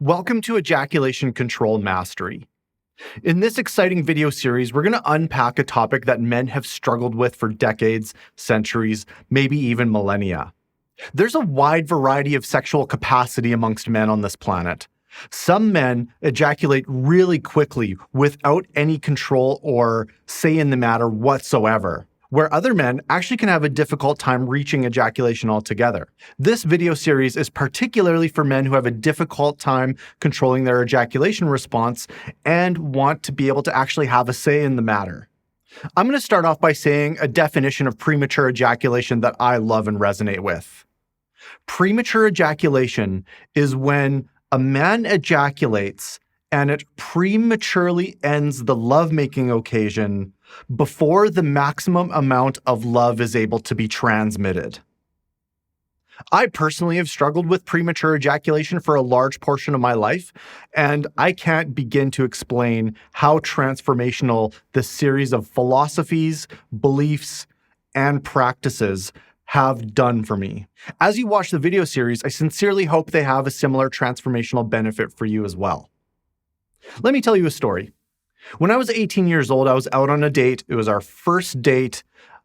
Welcome to Ejaculation Control Mastery. In this exciting video series, we're going to unpack a topic that men have struggled with for decades, centuries, maybe even millennia. There's a wide variety of sexual capacity amongst men on this planet. Some men ejaculate really quickly without any control or say in the matter whatsoever, where other men actually can have a difficult time reaching ejaculation altogether. This video series is particularly for men who have a difficult time controlling their ejaculation response and want to be able to actually have a say in the matter. I'm going to start off by saying a definition of premature ejaculation that I love and resonate with. Premature ejaculation is when a man ejaculates and it prematurely ends the lovemaking occasion before the maximum amount of love is able to be transmitted. I personally have struggled with premature ejaculation for a large portion of my life, and I can't begin to explain how transformational this series of philosophies, beliefs, and practices have done for me. As you watch the video series, I sincerely hope they have a similar transformational benefit for you as well. Let me tell you a story. When I was 18 years old, I was out on a date. It was our first date.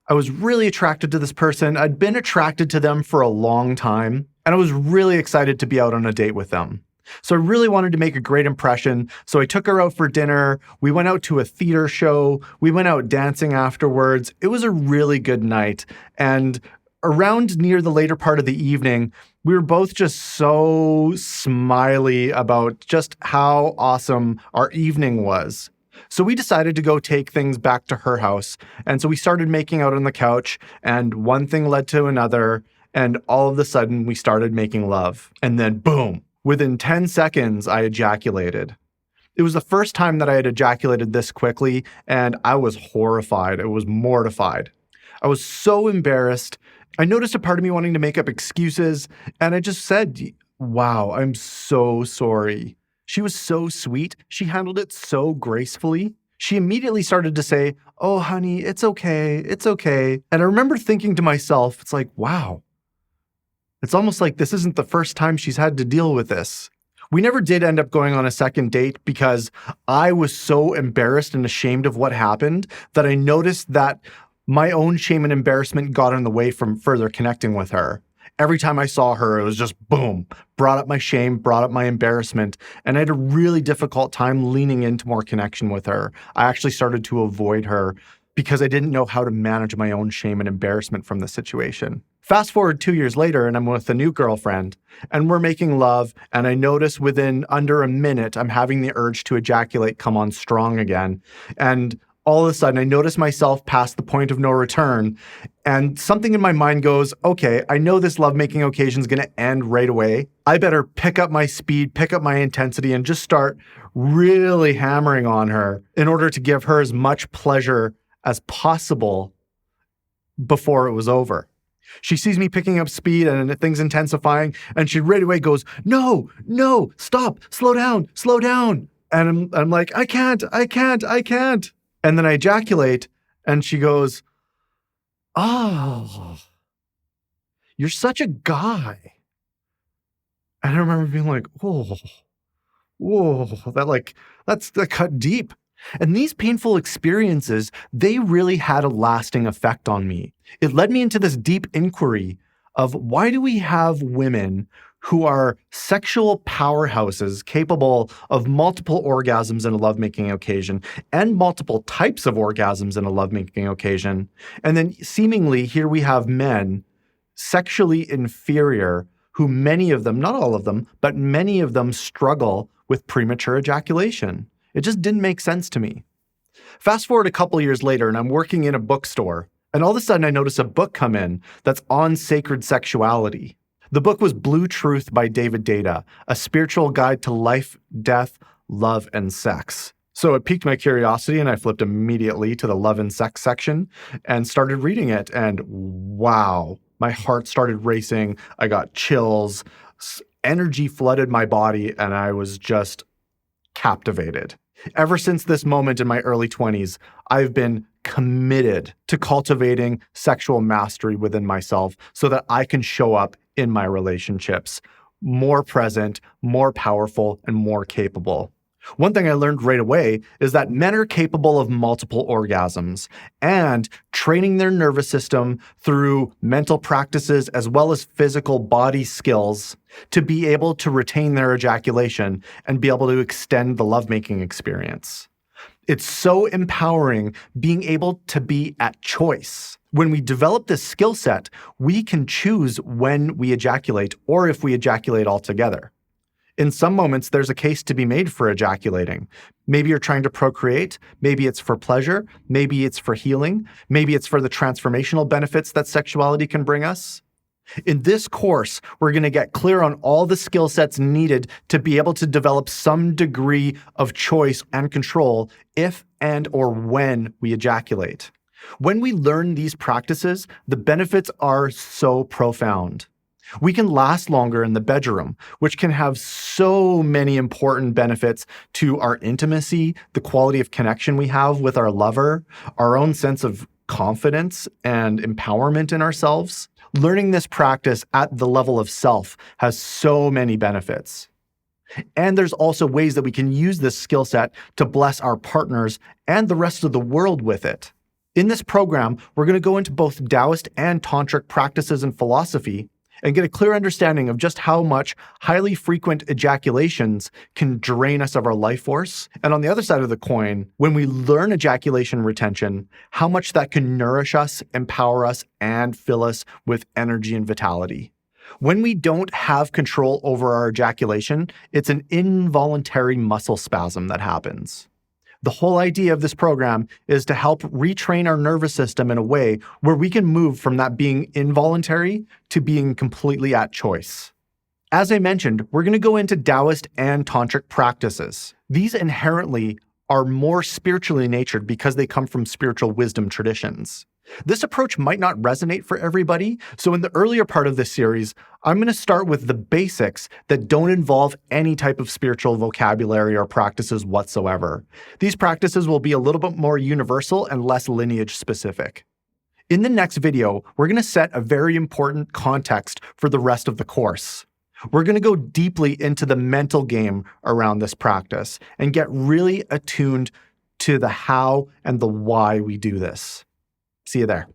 I was really attracted to this person. I'd been attracted to them for a long time, and I was really excited to be out on a date with them. So I really wanted to make a great impression. So I took her out for dinner. We went out to a theater show. We went out dancing afterwards. It was a really good night. And around near the later part of the evening, we were both just so smiley about just how awesome our evening was. So we decided to go take things back to her house. And so we started making out on the couch, and one thing led to another. And all of a sudden, we started making love. And then boom, within 10 seconds, I ejaculated. It was the first time that I had ejaculated this quickly, and I was horrified. I was mortified. I was so embarrassed. I noticed a part of me wanting to make up excuses, and I just said, wow, I'm so sorry. She was so sweet. She handled it so gracefully. She immediately started to say, oh, honey, it's okay. It's okay. And I remember thinking to myself, it's like, wow, it's almost like this isn't the first time she's had to deal with this. We never did end up going on a second date because I was so embarrassed and ashamed of what happened that I noticed that my own shame and embarrassment got in the way from further connecting with her. Every time I saw her, it was just boom, brought up my shame, brought up my embarrassment, and I had a really difficult time leaning into more connection with her. I actually started to avoid her because I didn't know how to manage my own shame and embarrassment from the situation. Fast forward 2 years later, and I'm with a new girlfriend, and we're making love, and I notice within under a minute, I'm having the urge to ejaculate come on strong again. And all of a sudden, I notice myself past the point of no return, and something in my mind goes, okay, I know this lovemaking occasion is going to end right away. I better pick up my speed, pick up my intensity, and just start really hammering on her in order to give her as much pleasure as possible before it was over. She sees me picking up speed and things intensifying, and she right away goes, no, stop, slow down. And I'm like, I can't. And then I ejaculate, and she goes, oh, you're such a guy. And I remember being like, whoa, that cut deep. And these painful experiences, they really had a lasting effect on me. It led me into this deep inquiry of why do we have women who are sexual powerhouses capable of multiple orgasms in a lovemaking occasion and multiple types of orgasms in a lovemaking occasion. And then seemingly here we have men sexually inferior who many of them, not all of them, but many of them struggle with premature ejaculation. It just didn't make sense to me. Fast forward a couple years later, and I'm working in a bookstore, and all of a sudden I notice a book come in that's on sacred sexuality. The book was Blue Truth by David Deida, a spiritual guide to life, death, love, and sex. So it piqued my curiosity, and I flipped immediately to the love and sex section and started reading it. And wow, my heart started racing. I got chills, energy flooded my body, and I was just captivated. Ever since this moment in my early 20s, I've been committed to cultivating sexual mastery within myself so that I can show up in my relationships more present, more powerful, and more capable. One thing I learned right away is that men are capable of multiple orgasms, and training their nervous system through mental practices as well as physical body skills to be able to retain their ejaculation and be able to extend the lovemaking experience. It's so empowering being able to be at choice. When we develop this skill set, we can choose when we ejaculate or if we ejaculate altogether. In some moments, there's a case to be made for ejaculating. Maybe you're trying to procreate, maybe it's for pleasure, maybe it's for healing, maybe it's for the transformational benefits that sexuality can bring us. In this course, we're going to get clear on all the skill sets needed to be able to develop some degree of choice and control if and or when we ejaculate. When we learn these practices, the benefits are so profound. We can last longer in the bedroom, which can have so many important benefits to our intimacy, the quality of connection we have with our lover, our own sense of confidence and empowerment in ourselves. Learning this practice at the level of self has so many benefits. And there's also ways that we can use this skill set to bless our partners and the rest of the world with it. In this program, we're going to go into both Taoist and Tantric practices and philosophy and get a clear understanding of just how much highly frequent ejaculations can drain us of our life force. And on the other side of the coin, when we learn ejaculation retention, how much that can nourish us, empower us, and fill us with energy and vitality. When we don't have control over our ejaculation, it's an involuntary muscle spasm that happens. The whole idea of this program is to help retrain our nervous system in a way where we can move from that being involuntary to being completely at choice. As I mentioned, we're going to go into Taoist and Tantric practices. These inherently are more spiritually natured because they come from spiritual wisdom traditions. This approach might not resonate for everybody, so in the earlier part of this series, I'm going to start with the basics that don't involve any type of spiritual vocabulary or practices whatsoever. These practices will be a little bit more universal and less lineage specific. In the next video, we're going to set a very important context for the rest of the course. We're going to go deeply into the mental game around this practice and get really attuned to the how and the why we do this. See you there.